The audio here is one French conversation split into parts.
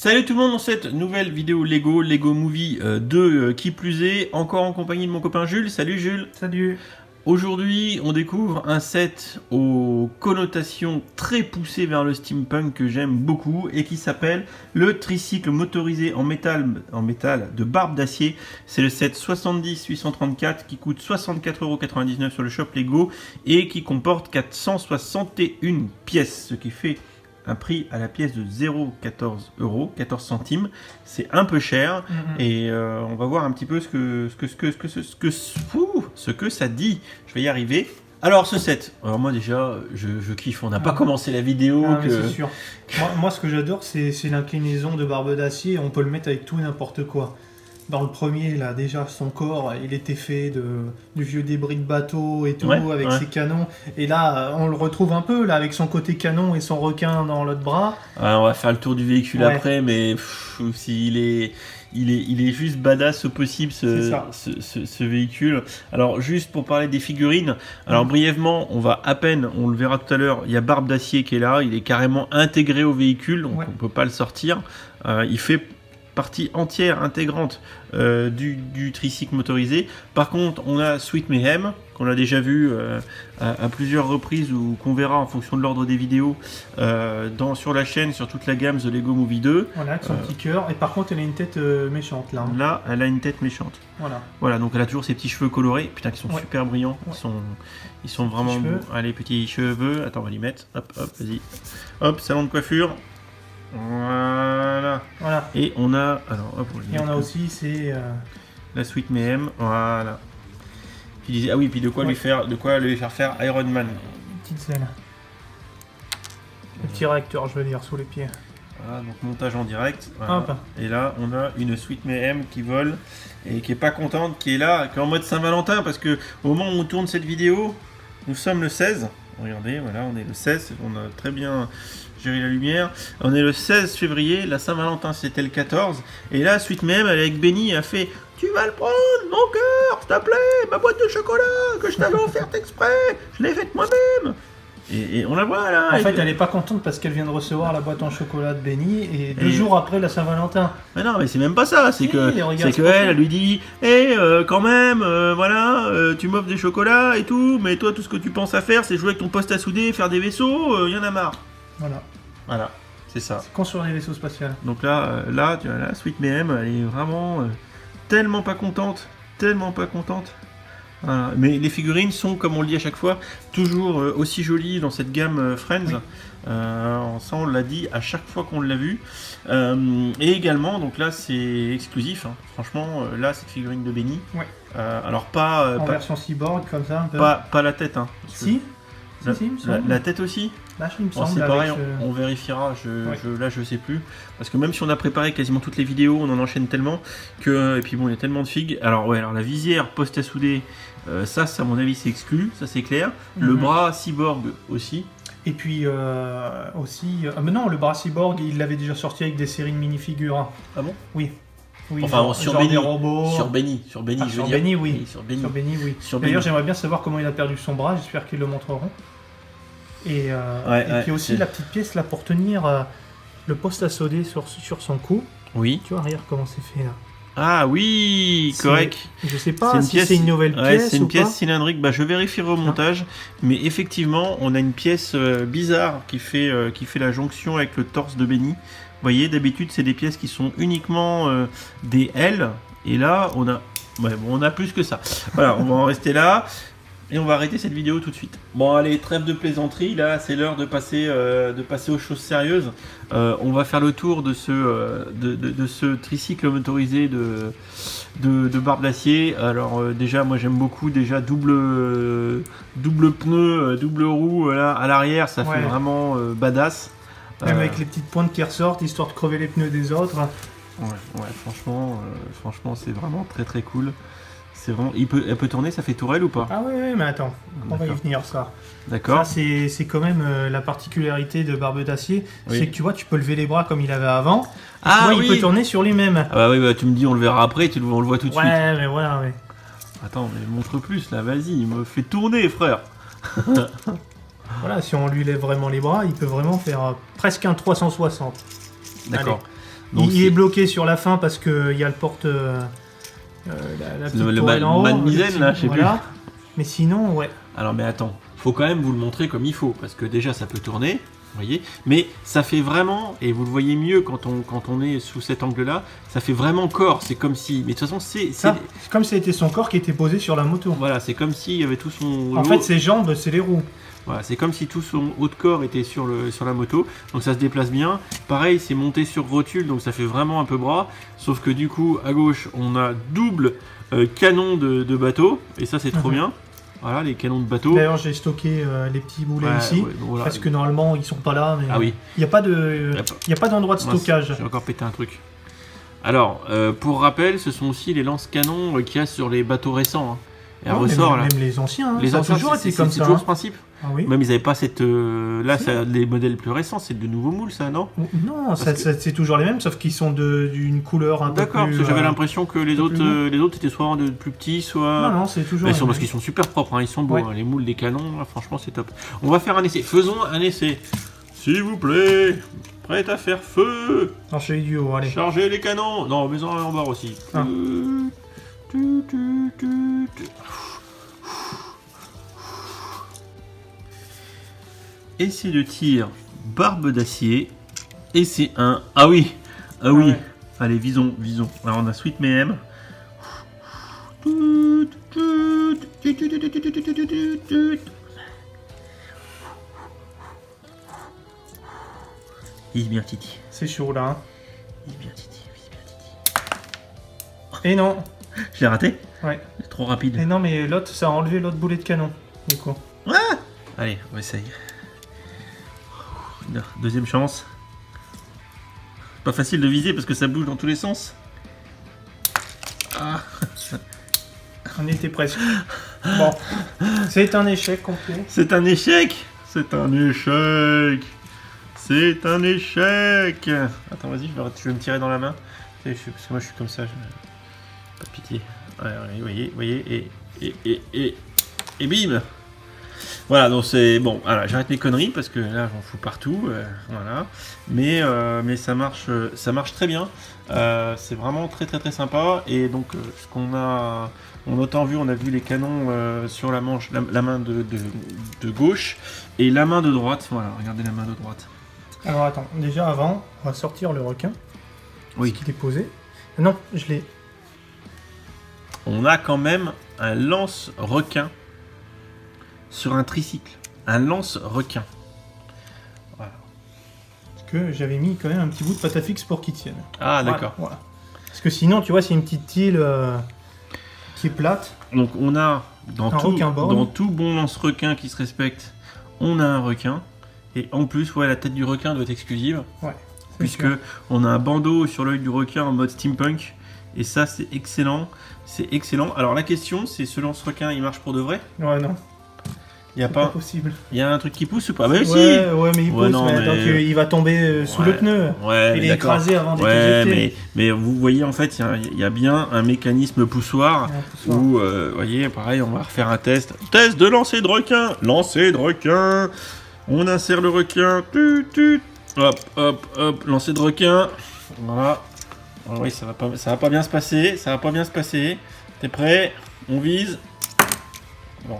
Salut tout le monde dans cette nouvelle vidéo Lego Movie 2 qui plus est, encore en compagnie de mon copain Jules. Salut Jules. Salut. Aujourd'hui on découvre un set aux connotations très poussées vers le steampunk que j'aime beaucoup et qui s'appelle le tricycle motorisé en métal de barbe d'acier. C'est le set 70-834 qui coûte 64,99 € sur le shop Lego et qui comporte 461 pièces, ce qui fait un prix à la pièce de 0,14 €, 14 centimes. C'est un peu cher et on va voir un petit peu ce que ça dit. Je vais y arriver. Alors ce set, alors moi déjà je kiffe, on n'a pas commencé la vidéo. C'est sûr. moi ce que j'adore c'est l'inclinaison de barbe d'acier, on peut le mettre avec tout et n'importe quoi. Dans le premier, là, déjà, son corps, il était fait du vieux débris de bateau et tout, avec ses canons. Et là, on le retrouve un peu, là, avec son côté canon et son requin dans l'autre bras. On va faire le tour du véhicule après, mais il est juste badass au possible, ce véhicule. Alors, juste pour parler des figurines, alors brièvement, on le verra tout à l'heure, il y a Barbe d'Acier qui est là, il est carrément intégré au véhicule, donc on ne peut pas le sortir. Il fait partie entière, intégrante du tricycle motorisé. Par contre, on a Sweet Mayhem, qu'on a déjà vu à plusieurs reprises ou qu'on verra en fonction de l'ordre des vidéos sur la chaîne, sur toute la gamme The Lego Movie 2. Voilà, avec son petit cœur. Et par contre, elle a une tête méchante là. Là, elle a une tête méchante. Voilà, donc elle a toujours ses petits cheveux colorés, putain, qui sont super brillants. Ils sont vraiment beaux. Allez, petits cheveux. Attends, on va les mettre. Hop, hop, vas-y. Hop, salon de coiffure. Voilà. Et on a aussi la Sweet Mayhem. Voilà. Puis puis de quoi lui faire faire Iron Man. Petite selle. Le petit réacteur, je veux dire, sous les pieds. Voilà, donc montage en direct. Voilà. Et là, on a une Sweet Mayhem qui vole et qui est pas contente, qui est là, qui est en mode Saint-Valentin, parce que au moment où on tourne cette vidéo, nous sommes le 16. Regardez, voilà, on est le 16. On a très bien géré la lumière. On est le 16 février. La Saint-Valentin, c'était le 14. Et là, Sweet Mayhem, avec Benny, a fait « Tu vas le prendre, mon cœur, s'il te plaît, ma boîte de chocolat que je t'avais offerte exprès. Je l'ai faite moi-même. » Et on la voit là. En fait, elle est pas contente parce qu'elle vient de recevoir la boîte en chocolat de Benny et 2 jours après la Saint-Valentin. Mais non, mais c'est même pas ça. C'est elle lui dit quand même, tu m'offres des chocolats et tout, mais toi, tout ce que tu penses à faire, c'est jouer avec ton poste à souder, faire des vaisseaux, y en a marre. Voilà, c'est ça. C'est construire des vaisseaux spatiaux. Donc là, tu vois, la Sweet Mayhem, elle est vraiment tellement pas contente. Voilà. Mais les figurines sont, comme on le dit à chaque fois, toujours aussi jolies dans cette gamme Friends. Ça, on l'a dit à chaque fois qu'on l'a vu. Et également, donc là, c'est exclusif. Franchement, là, cette figurine de Benny. Alors pas en version cyborg comme ça. Un peu. Pas la tête. Si. La tête aussi. Là, il me semble, c'est pareil, on vérifiera, là je sais plus, parce que même si on a préparé quasiment toutes les vidéos, on en enchaîne tellement que, et puis bon, il y a tellement de figues. Alors la visière poste à souder, ça à mon avis c'est exclu, ça c'est clair. Le bras cyborg aussi. Et puis mais non, le bras cyborg il l'avait déjà sorti avec des séries de minifigures. Ah bon? Oui. Enfin, sur Benny, robots. Sur Benny, je veux dire. Benny, oui. Sur Benny, D'ailleurs, j'aimerais bien savoir comment il a perdu son bras, j'espère qu'ils le montreront. Et puis aussi la petite pièce là pour tenir le poste à souder sur son cou. Oui. Tu vois, regarde comment c'est fait là. Ah oui, correct. Je sais pas si c'est une nouvelle pièce. C'est une pièce cylindrique. Je vérifierai au montage. Mais effectivement, on a une pièce bizarre qui fait la jonction avec le torse de Benny. Vous voyez, d'habitude, c'est des pièces qui sont uniquement des ailes. Et là, on a plus que ça. Voilà, on va en rester là. Et on va arrêter cette vidéo tout de suite. Bon, allez, trêve de plaisanterie. Là, c'est l'heure de passer aux choses sérieuses. On va faire le tour de ce tricycle motorisé de barbe d'acier. Alors, déjà, moi, j'aime beaucoup. Déjà, double pneu, double roue là, à l'arrière. Ça fait vraiment badass. Même avec les petites pointes qui ressortent, histoire de crever les pneus des autres. Franchement, c'est vraiment très très cool. C'est vraiment... Elle peut tourner, ça fait tourelle ou pas? Ah oui, mais attends, on va y venir ça. D'accord. Ça, c'est quand même la particularité de Barbe d'Acier, c'est que tu vois, tu peux lever les bras comme il avait avant. Il peut tourner sur lui-même. Ah oui, tu me dis, on le verra après, on le voit tout de suite. Ouais, mais voilà, Attends, mais montre plus là, vas-y, il me fait tourner, frère. Voilà, si on lui lève vraiment les bras, il peut vraiment faire presque un 360. D'accord. Donc, il est bloqué sur la fin parce qu'il y a le porte... la petite tourelle en haut, misaine, là, je sais plus. Mais sinon, ouais. Alors, mais attends, faut quand même vous le montrer comme il faut, parce que déjà, ça peut tourner, vous voyez, mais ça fait vraiment, et vous le voyez mieux quand on est sous cet angle-là, ça fait vraiment corps, c'est comme si... Mais de toute façon, c'est comme si c'était son corps qui était posé sur la moto. Voilà, c'est comme s'il y avait tout son... En fait, ses jambes, c'est les roues. Voilà, c'est comme si tout son haut de corps était sur la moto, donc ça se déplace bien. Pareil, c'est monté sur rotule, donc ça fait vraiment un peu bras, sauf que du coup, à gauche, on a double canon de bateau, et ça c'est trop bien. Voilà, les canons de bateau. D'ailleurs, j'ai stocké les petits boulets ici, voilà. Parce que normalement, ils sont pas là, mais il n'y a pas d'endroit de stockage. J'ai encore pété un truc. Alors, pour rappel, ce sont aussi les lance-canons qu'il y a sur les bateaux récents. Et ressort, même les anciens, les anciens, toujours été comme ça. C'est toujours ce principe. Ah oui. Même ils n'avaient pas cette... là, les modèles plus récents, c'est de nouveaux moules, ça, non? Non, c'est toujours les mêmes, sauf qu'ils sont d'une couleur un peu plus... D'accord, parce que j'avais l'impression que les autres étaient soit de plus petits, soit... Non, c'est toujours... Parce qu'ils sont super propres, hein, ils sont beaux, hein, les moules des canons, là, franchement, c'est top. On va faire un essai. Faisons un essai. S'il vous plaît, prêt à faire feu. Chargez du haut, allez. Chargez les canons. Non, mais en bas aussi. Ah. Essai de tir barbe d'acier. Et c'est un... Ah oui. Ah oui. Ouais. Allez, visons. Alors on a Sweet Mayhem. Il est bien Titi. C'est chaud là. Hein. Il est bien Titi. Et non. Je l'ai raté. Ouais. C'est trop rapide. Et non, mais l'autre, ça a enlevé l'autre boulet de canon. Du coup. Ah. Allez, on essaye. Deuxième chance. Pas facile de viser parce que ça bouge dans tous les sens. Ah. On était presque. Bon. C'est un échec complet. C'est un échec. C'est un échec. C'est un échec. Attends, vas-y, je vais me tirer dans la main. Parce que moi je suis comme ça. Pas de pitié. Ouais, voyez, et bim. Voilà, donc c'est bon. Voilà, j'arrête mes conneries parce que là j'en fous partout. Voilà, mais ça marche très bien. C'est vraiment très sympa. Et donc ce qu'on a, autant vu, on a vu les canons sur la manche, la main de gauche et la main de droite. Voilà, regardez la main de droite. Alors attends, déjà avant, on va sortir le requin. Oui. Qui est posé. Non, je l'ai. On a quand même un lance-requin sur un tricycle. Un lance-requin. Voilà. Parce que j'avais mis quand même un petit bout de pâte à fixe pour qu'il tienne. Ah, d'accord. Voilà. Parce que sinon, tu vois, c'est une petite île qui est plate. Donc on a, dans tout bon lance-requin qui se respecte, on a un requin. Et en plus, ouais, la tête du requin doit être exclusive. Ouais. Puisque on a un bandeau sur l'œil du requin en mode steampunk. Et ça, c'est excellent. C'est excellent. Alors la question, c'est ce lance-requin, il marche pour de vrai? Ouais, non. Il y a pas possible. Il y a un truc qui pousse ou pas? Bah oui, si. Ouais, mais il pousse, non, mais... donc il va tomber sous le pneu. Ouais, il est écrasé avant d'être jeté. Mais vous voyez, en fait, il y a bien un mécanisme poussoir. Où, vous voyez, pareil, on va refaire un test. Test de lancer de requin. Lancer de requin. On insère le requin. Hop. Lancer de requin. Voilà. Oui, ça va pas bien se passer. T'es prêt? On vise. Bon.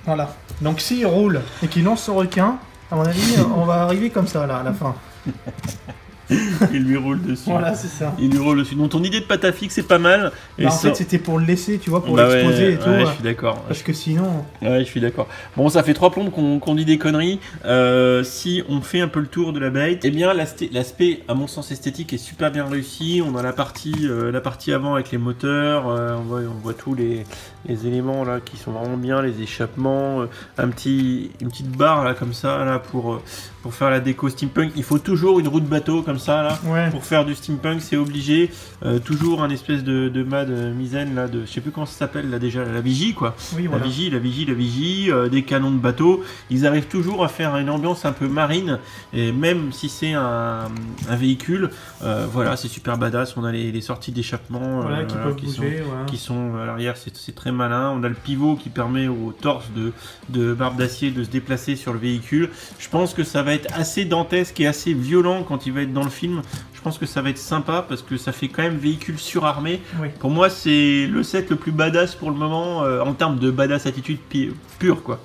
Voilà. Donc s'il roule et qu'il lance son requin, à mon avis, on va arriver comme ça là à la fin. Il lui roule dessus. Voilà, c'est ça. Il lui roule dessus. Donc ton idée de pâte à fixe, c'est pas mal. Et en fait, c'était pour le laisser, tu vois, pour l'exposer et tout. Ouais, je suis d'accord. Parce que sinon... Ouais, je suis d'accord. Bon, ça fait 3 plombes qu'on dit des conneries. Si on fait un peu le tour de la bête, eh bien, l'aspect, à mon sens esthétique, est super bien réussi. On a la partie avant avec les moteurs. On voit tous les éléments là qui sont vraiment bien, les échappements, une petite barre là comme ça là pour faire la déco steampunk. Il faut toujours une roue de bateau comme ça là pour faire du steampunk, c'est obligé. Toujours un espèce de mât de misaine là, je sais plus comment ça s'appelle là déjà, la vigie quoi. Oui, voilà. La vigie, des canons de bateau. Ils arrivent toujours à faire une ambiance un peu marine, et même si c'est un véhicule, voilà, c'est super badass. On a les sorties d'échappement qui sont à l'arrière, c'est très malin. On a le pivot qui permet au torse de barbe d'acier de se déplacer sur le véhicule. Je pense que ça va être assez dantesque et assez violent quand il va être dans le le film, je pense que ça va être sympa parce que ça fait quand même véhicule surarmé. Oui. Pour moi, c'est le set le plus badass pour le moment en termes de badass attitude pure, quoi.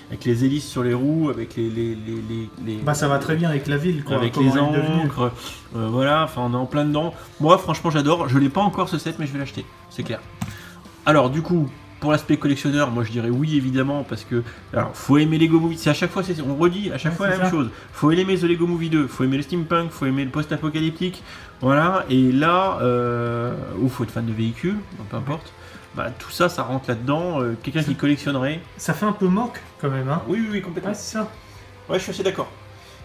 Avec les hélices sur les roues, avec les... Bah ça va très bien avec la ville, quoi. Avec les encres, voilà, enfin on est en plein dedans. Moi franchement j'adore, je l'ai pas encore ce set mais je vais l'acheter, c'est clair. Alors du coup, pour l'aspect collectionneur, moi je dirais oui évidemment parce que alors faut aimer Lego Movie, c'est à chaque fois, on redit à chaque fois la même chose. Faut aimer The Lego Movie 2, faut aimer le steampunk, faut aimer le post-apocalyptique, voilà. Et là, ou faut être fan de véhicules, peu importe. Bah, tout ça, ça rentre là-dedans. Quelqu'un qui collectionnerait. Ça fait un peu moque quand même, hein. Oui, complètement. Ouais, c'est ça. Ouais, je suis assez d'accord.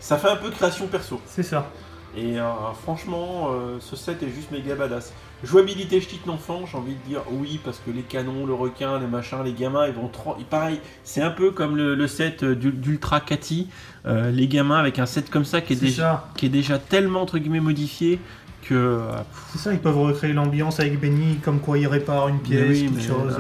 Ça fait un peu création perso. C'est ça. Et franchement, ce set est juste méga badass. Jouabilité petite enfant, j'ai envie de dire oui, parce que les canons, le requin, les machins, les gamins, ils vont trop. Pareil, c'est un peu comme le set d'Ultra Cathy. Les gamins avec un set comme ça qui est déjà tellement entre guillemets modifié. C'est ça, ils peuvent recréer l'ambiance avec Benny, comme quoi il répare une pièce, quelque chose.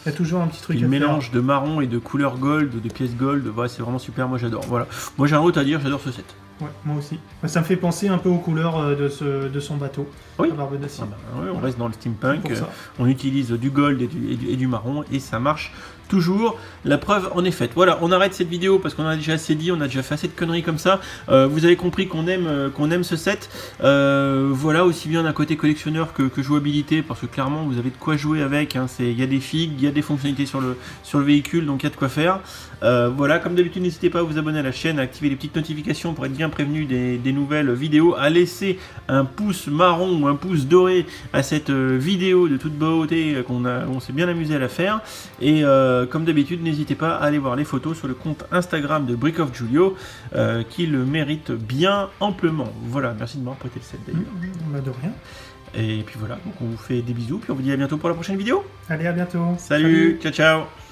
Il y a toujours un petit truc à faire. Mélange de marron et de couleur gold, de pièces gold, ouais, c'est vraiment super, moi j'adore. Voilà. Moi j'ai un autre à dire, j'adore ce set. Ouais, moi aussi. Ça me fait penser un peu aux couleurs de son bateau. Oui, à Barbe d'Acier. Ouais, on reste dans le steampunk, on utilise du gold et du marron et ça marche toujours. La preuve en est faite. Voilà, on arrête cette vidéo parce qu'on a déjà assez dit, on a déjà fait assez de conneries comme ça. Vous avez compris qu'on aime ce set. Voilà, aussi bien d'un côté collectionneur que jouabilité, parce que clairement vous avez de quoi jouer avec. Hein. Il y a des figues, il y a des fonctionnalités sur le véhicule, donc il y a de quoi faire. Voilà, comme d'habitude, n'hésitez pas à vous abonner à la chaîne, à activer les petites notifications pour être bien prévenu des nouvelles vidéos, à laisser un pouce marron ou un pouce doré à cette vidéo de toute beauté on s'est bien amusé à la faire. Et comme d'habitude, n'hésitez pas à aller voir les photos sur le compte Instagram de Brick of Julio qui le mérite bien amplement. Voilà, merci de m'avoir prêté le set d'ailleurs. De rien. Et puis voilà, donc on vous fait des bisous, puis on vous dit à bientôt pour la prochaine vidéo. Allez, à bientôt. Salut. Ciao ciao.